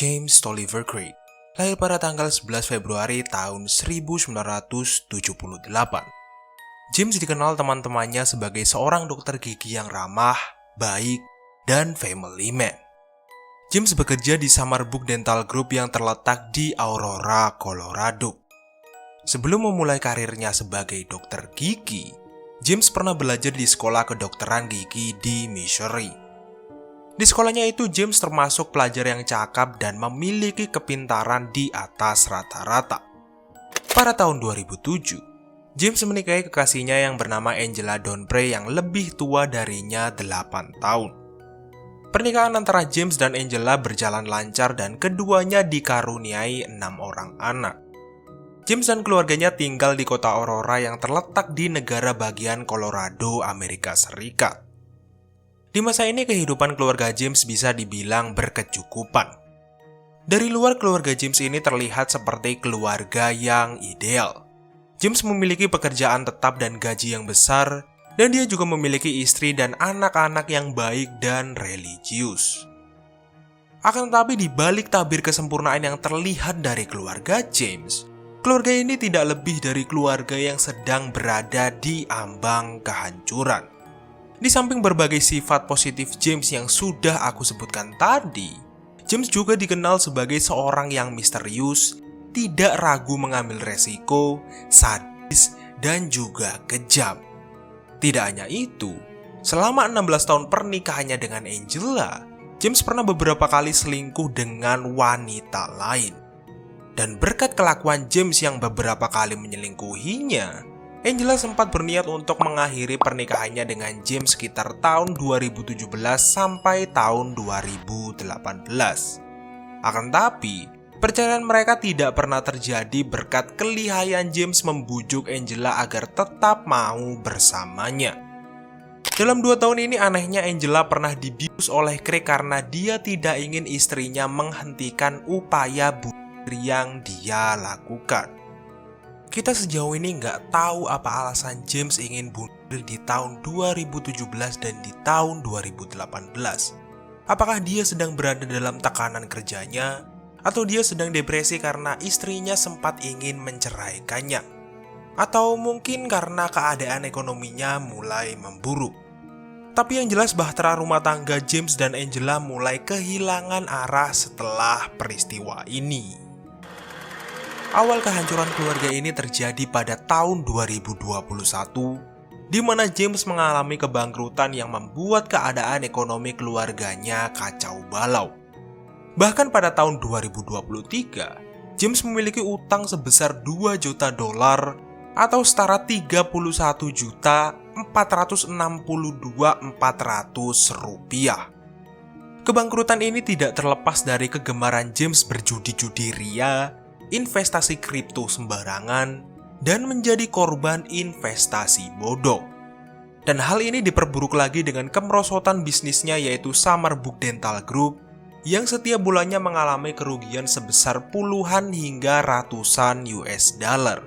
James Tolliver Craig lahir pada tanggal 11 Februari tahun 1978. James dikenal teman-temannya sebagai seorang dokter gigi yang ramah, baik, dan family man. James bekerja di Summerbook Dental Group yang terletak di Aurora, Colorado. Sebelum memulai karirnya sebagai dokter gigi, James pernah belajar di sekolah kedokteran gigi di Missouri. Di sekolahnya itu, James termasuk pelajar yang cakap dan memiliki kepintaran di atas rata-rata. Pada tahun 2007, James menikahi kekasihnya yang bernama Angela Donpre yang lebih tua darinya 8 tahun. Pernikahan antara James dan Angela berjalan lancar dan keduanya dikaruniai 6 orang anak. James dan keluarganya tinggal di kota Aurora yang terletak di negara bagian Colorado, Amerika Serikat. Di masa ini kehidupan keluarga James bisa dibilang berkecukupan. Dari luar, keluarga James ini terlihat seperti keluarga yang ideal. James memiliki pekerjaan tetap dan gaji yang besar, dan dia juga memiliki istri dan anak-anak yang baik dan religius. Akan tetapi di balik tabir kesempurnaan yang terlihat dari keluarga James, keluarga ini tidak lebih dari keluarga yang sedang berada di ambang kehancuran. Di samping berbagai sifat positif James yang sudah aku sebutkan tadi, James juga dikenal sebagai seorang yang misterius, tidak ragu mengambil resiko, sadis, dan juga kejam. Tidak hanya itu, selama 16 tahun pernikahannya dengan Angela, James pernah beberapa kali selingkuh dengan wanita lain. Dan berkat kelakuan James yang beberapa kali menyelingkuhinya, Angela sempat berniat untuk mengakhiri pernikahannya dengan James sekitar tahun 2017 sampai tahun 2018. Akan tapi, perceraian mereka tidak pernah terjadi berkat kelihayan James membujuk Angela agar tetap mau bersamanya. Dalam 2 tahun ini anehnya Angela pernah dibius oleh Craig karena dia tidak ingin istrinya menghentikan upaya bunuh diri yang dia lakukan. Kita sejauh ini nggak tahu apa alasan James ingin bunuh diri di tahun 2017 dan di tahun 2018. Apakah dia sedang berada dalam tekanan kerjanya, atau dia sedang depresi karena istrinya sempat ingin menceraikannya, atau mungkin karena keadaan ekonominya mulai memburuk. Tapi yang jelas bahtera rumah tangga James dan Angela mulai kehilangan arah setelah peristiwa ini. Awal kehancuran keluarga ini terjadi pada tahun 2021, di mana James mengalami kebangkrutan yang membuat keadaan ekonomi keluarganya kacau balau. Bahkan pada tahun 2023, James memiliki utang sebesar 2 juta dolar atau setara 31.462.400 rupiah. Kebangkrutan ini tidak terlepas dari kegemaran James berjudi-judi ria, investasi kripto sembarangan, dan menjadi korban investasi bodong. Dan hal ini diperburuk lagi dengan kemerosotan bisnisnya yaitu Summerbook Dental Group yang setiap bulannya mengalami kerugian sebesar puluhan hingga ratusan US dollar.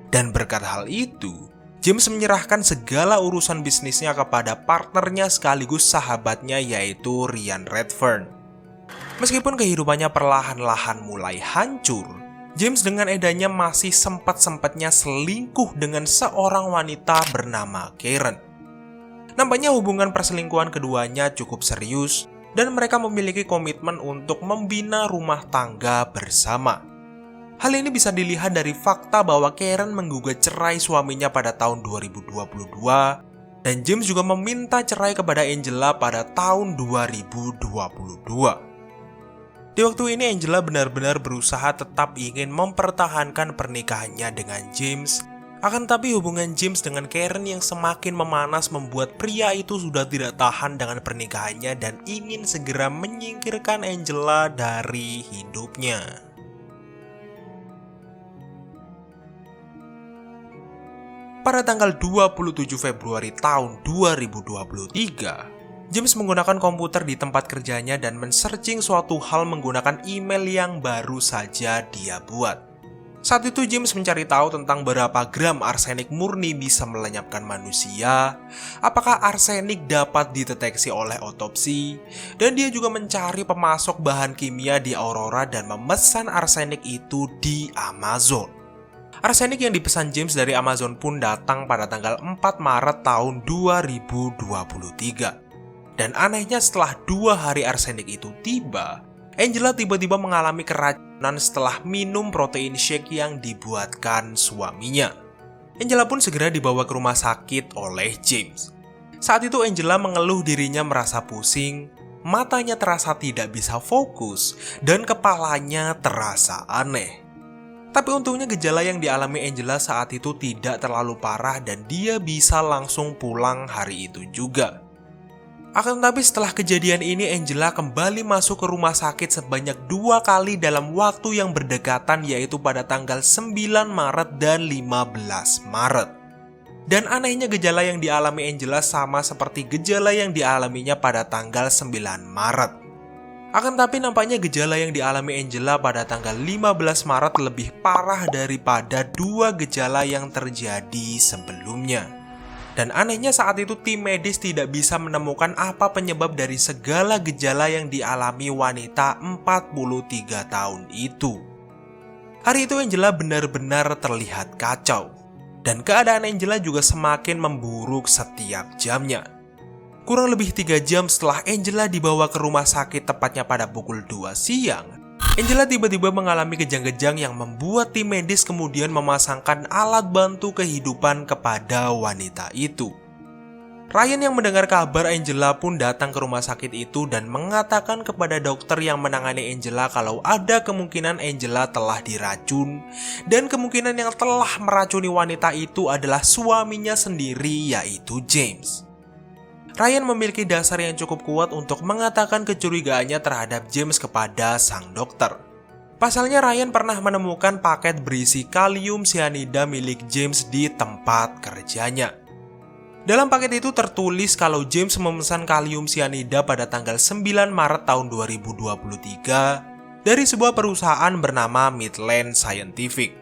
Dan berkat hal itu, James menyerahkan segala urusan bisnisnya kepada partnernya sekaligus sahabatnya yaitu Ryan Redfern. Meskipun kehidupannya perlahan-lahan mulai hancur, James dengan edannya masih sempat-sempatnya selingkuh dengan seorang wanita bernama Karen. Nampaknya hubungan perselingkuhan keduanya cukup serius dan mereka memiliki komitmen untuk membina rumah tangga bersama. Hal ini bisa dilihat dari fakta bahwa Karen menggugat cerai suaminya pada tahun 2022 dan James juga meminta cerai kepada Angela pada tahun 2022. Di waktu ini Angela benar-benar berusaha tetap ingin mempertahankan pernikahannya dengan James. Akan tapi hubungan James dengan Karen yang semakin memanas membuat pria itu sudah tidak tahan dengan pernikahannya dan ingin segera menyingkirkan Angela dari hidupnya. Pada tanggal 27 Februari tahun 2023, James menggunakan komputer di tempat kerjanya dan men-searching suatu hal menggunakan email yang baru saja dia buat. Saat itu James mencari tahu tentang berapa gram arsenik murni bisa melenyapkan manusia, apakah arsenik dapat dideteksi oleh otopsi, dan dia juga mencari pemasok bahan kimia di Aurora dan memesan arsenik itu di Amazon. Arsenik yang dipesan James dari Amazon pun datang pada tanggal 4 Maret tahun 2023. Dan anehnya setelah 2 hari arsenik itu tiba, Angela tiba-tiba mengalami keracunan setelah minum protein shake yang dibuatkan suaminya. Angela pun segera dibawa ke rumah sakit oleh James. Saat itu Angela mengeluh dirinya merasa pusing, matanya terasa tidak bisa fokus, dan kepalanya terasa aneh. Tapi untungnya gejala yang dialami Angela saat itu tidak terlalu parah dan dia bisa langsung pulang hari itu juga. Akan tetapi setelah kejadian ini Angela kembali masuk ke rumah sakit sebanyak 2 kali dalam waktu yang berdekatan, yaitu pada tanggal 9 Maret dan 15 Maret. Dan anehnya gejala yang dialami Angela sama seperti gejala yang dialaminya pada tanggal 9 Maret. Akan tetapi nampaknya gejala yang dialami Angela pada tanggal 15 Maret lebih parah daripada 2 gejala yang terjadi sebelumnya. Dan anehnya saat itu tim medis tidak bisa menemukan apa penyebab dari segala gejala yang dialami wanita 43 tahun itu. Hari itu Angela benar-benar terlihat kacau. Dan keadaan Angela juga semakin memburuk setiap jamnya. Kurang lebih 3 jam setelah Angela dibawa ke rumah sakit tepatnya pada pukul 2 siang, Angela tiba-tiba mengalami kejang-kejang yang membuat tim medis kemudian memasangkan alat bantu kehidupan kepada wanita itu. Ryan yang mendengar kabar Angela pun datang ke rumah sakit itu dan mengatakan kepada dokter yang menangani Angela kalau ada kemungkinan Angela telah diracun, dan kemungkinan yang telah meracuni wanita itu adalah suaminya sendiri, yaitu James. Ryan memiliki dasar yang cukup kuat untuk mengatakan kecurigaannya terhadap James kepada sang dokter. Pasalnya Ryan pernah menemukan paket berisi kalium sianida milik James di tempat kerjanya. Dalam paket itu tertulis kalau James memesan kalium sianida pada tanggal 9 Maret tahun 2023 dari sebuah perusahaan bernama Midland Scientific.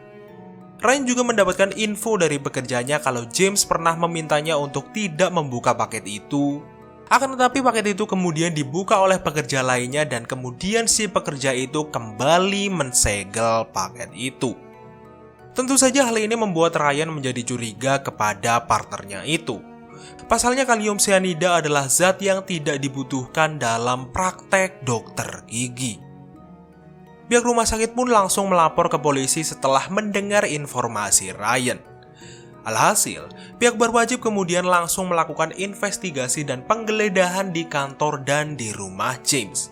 Ryan juga mendapatkan info dari pekerjanya kalau James pernah memintanya untuk tidak membuka paket itu. Akan tetapi paket itu kemudian dibuka oleh pekerja lainnya dan kemudian si pekerja itu kembali mensegel paket itu. Tentu saja hal ini membuat Ryan menjadi curiga kepada partnernya itu. Pasalnya kalium sianida adalah zat yang tidak dibutuhkan dalam praktek dokter gigi. Pihak rumah sakit pun langsung melapor ke polisi setelah mendengar informasi Ryan. Alhasil, pihak berwajib kemudian langsung melakukan investigasi dan penggeledahan di kantor dan di rumah James.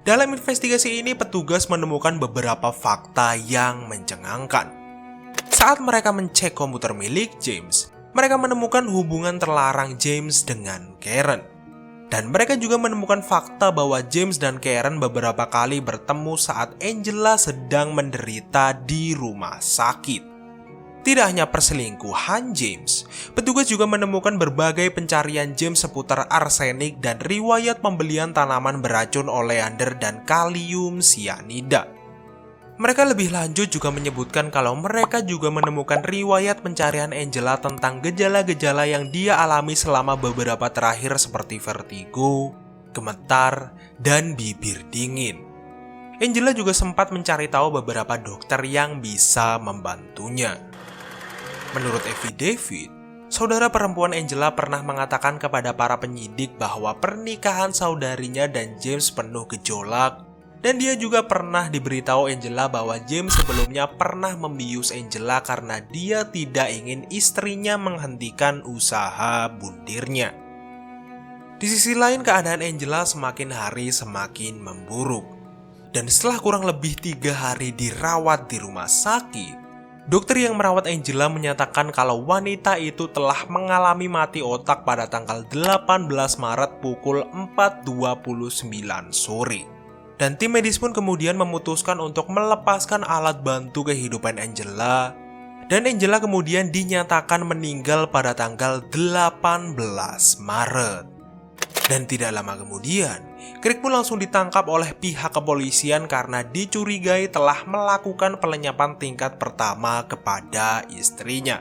Dalam investigasi ini, petugas menemukan beberapa fakta yang mencengangkan. Saat mereka mencek komputer milik James, mereka menemukan hubungan terlarang James dengan Karen. Dan mereka juga menemukan fakta bahwa James dan Karen beberapa kali bertemu saat Angela sedang menderita di rumah sakit. Tidak hanya perselingkuhan James, petugas juga menemukan berbagai pencarian James seputar arsenik dan riwayat pembelian tanaman beracun oleander dan kalium sianida. Mereka lebih lanjut juga menyebutkan kalau mereka juga menemukan riwayat pencarian Angela tentang gejala-gejala yang dia alami selama beberapa terakhir seperti vertigo, gemetar, dan bibir dingin. Angela juga sempat mencari tahu beberapa dokter yang bisa membantunya. Menurut Evie David, saudara perempuan Angela pernah mengatakan kepada para penyidik bahwa pernikahan saudarinya dan James penuh gejolak. Dan dia juga pernah diberitahu Angela bahwa James sebelumnya pernah membius Angela karena dia tidak ingin istrinya menghentikan usaha bundirnya. Di sisi lain, keadaan Angela semakin hari semakin memburuk. Dan setelah kurang lebih 3 hari dirawat di rumah sakit, dokter yang merawat Angela menyatakan kalau wanita itu telah mengalami mati otak pada tanggal 18 Maret pukul 4.29 sore. Dan tim medis pun kemudian memutuskan untuk melepaskan alat bantu kehidupan Angela. Dan Angela kemudian dinyatakan meninggal pada tanggal 18 Maret. Dan tidak lama kemudian, Craig pun langsung ditangkap oleh pihak kepolisian karena dicurigai telah melakukan pelenyapan tingkat pertama kepada istrinya.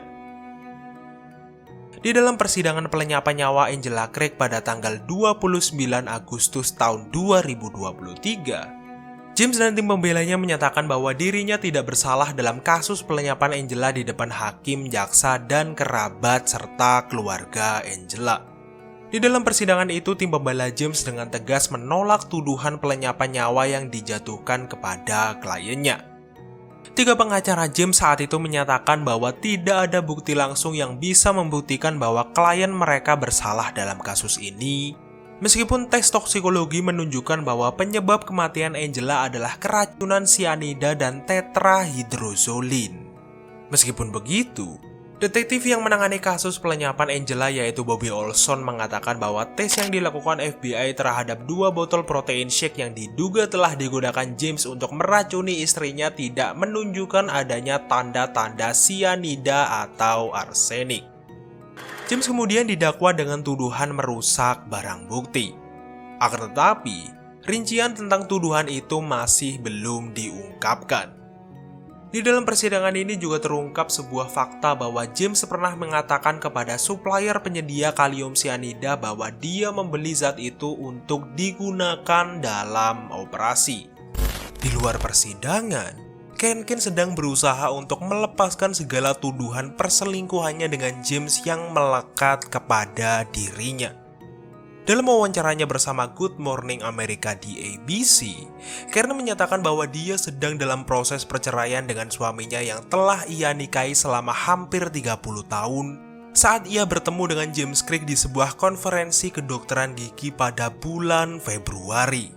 Di dalam persidangan pelenyapan nyawa Angela Craig pada tanggal 29 Agustus tahun 2023, James dan tim pembelanya menyatakan bahwa dirinya tidak bersalah dalam kasus pelenyapan Angela di depan hakim, jaksa, dan kerabat serta keluarga Angela. Di dalam persidangan itu, tim pembela James dengan tegas menolak tuduhan pelenyapan nyawa yang dijatuhkan kepada kliennya. Tiga pengacara James saat itu menyatakan bahwa tidak ada bukti langsung yang bisa membuktikan bahwa klien mereka bersalah dalam kasus ini, meskipun tes toksikologi menunjukkan bahwa penyebab kematian Angela adalah keracunan sianida dan tetrahydrozolin. Meskipun begitu, detektif yang menangani kasus pelenyapan Angela yaitu Bobby Olson mengatakan bahwa tes yang dilakukan FBI terhadap 2 botol protein shake yang diduga telah digunakan James untuk meracuni istrinya tidak menunjukkan adanya tanda-tanda sianida atau arsenik. James kemudian didakwa dengan tuduhan merusak barang bukti. Akan tetapi, rincian tentang tuduhan itu masih belum diungkapkan. Di dalam persidangan ini juga terungkap sebuah fakta bahwa James pernah mengatakan kepada supplier penyedia kalium sianida bahwa dia membeli zat itu untuk digunakan dalam operasi. Di luar persidangan, Ken sedang berusaha untuk melepaskan segala tuduhan perselingkuhannya dengan James yang melekat kepada dirinya. Dalam wawancaranya bersama Good Morning America di ABC, Karen menyatakan bahwa dia sedang dalam proses perceraian dengan suaminya yang telah ia nikahi selama hampir 30 tahun saat ia bertemu dengan James Craig di sebuah konferensi kedokteran gigi pada bulan Februari.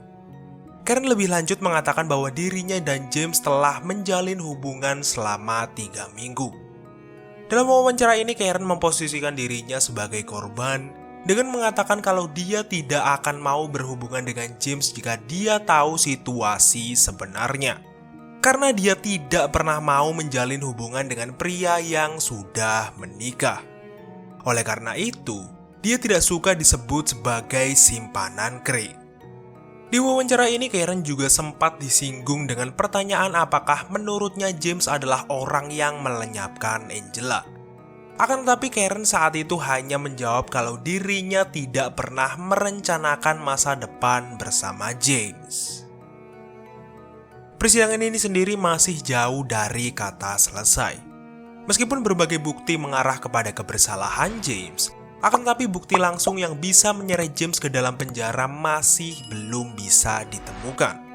Karen lebih lanjut mengatakan bahwa dirinya dan James telah menjalin hubungan selama 3 minggu. Dalam wawancara ini, Karen memposisikan dirinya sebagai korban dengan mengatakan kalau dia tidak akan mau berhubungan dengan James jika dia tahu situasi sebenarnya. Karena dia tidak pernah mau menjalin hubungan dengan pria yang sudah menikah. Oleh karena itu, dia tidak suka disebut sebagai simpanan Craig. Di wawancara ini, Karen juga sempat disinggung dengan pertanyaan apakah menurutnya James adalah orang yang melenyapkan Angela. Akan tetapi Karen saat itu hanya menjawab kalau dirinya tidak pernah merencanakan masa depan bersama James. Persidangan ini sendiri masih jauh dari kata selesai. Meskipun berbagai bukti mengarah kepada kebersalahan James, akan tetapi bukti langsung yang bisa menyeret James ke dalam penjara masih belum bisa ditemukan.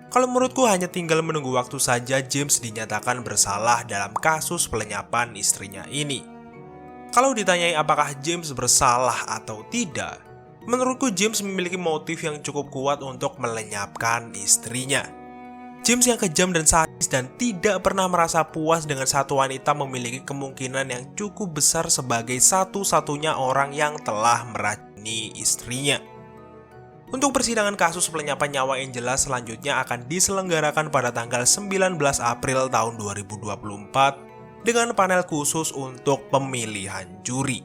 Kalau menurutku hanya tinggal menunggu waktu saja James dinyatakan bersalah dalam kasus pelenyapan istrinya ini. Kalau ditanyai apakah James bersalah atau tidak, menurutku James memiliki motif yang cukup kuat untuk melenyapkan istrinya. James yang kejam dan sadis dan tidak pernah merasa puas dengan satu wanita memiliki kemungkinan yang cukup besar sebagai satu-satunya orang yang telah meracuni istrinya. Untuk persidangan kasus pelenyapan nyawa Angela selanjutnya akan diselenggarakan pada tanggal 19 April tahun 2024 dengan panel khusus untuk pemilihan juri.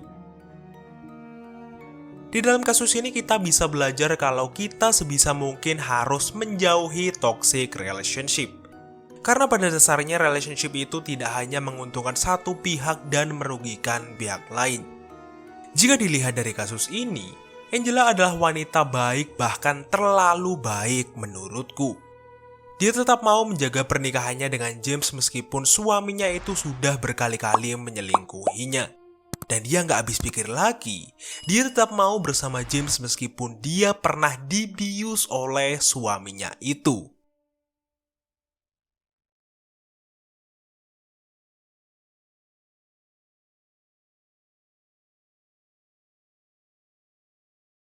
Di dalam kasus ini kita bisa belajar kalau kita sebisa mungkin harus menjauhi toxic relationship. Karena pada dasarnya relationship itu tidak hanya menguntungkan satu pihak dan merugikan pihak lain. Jika dilihat dari kasus ini, Angela adalah wanita baik, bahkan terlalu baik menurutku. Dia tetap mau menjaga pernikahannya dengan James meskipun suaminya itu sudah berkali-kali menyelingkuhinya. Dan dia nggak habis pikir lagi, dia tetap mau bersama James meskipun dia pernah dibius oleh suaminya itu.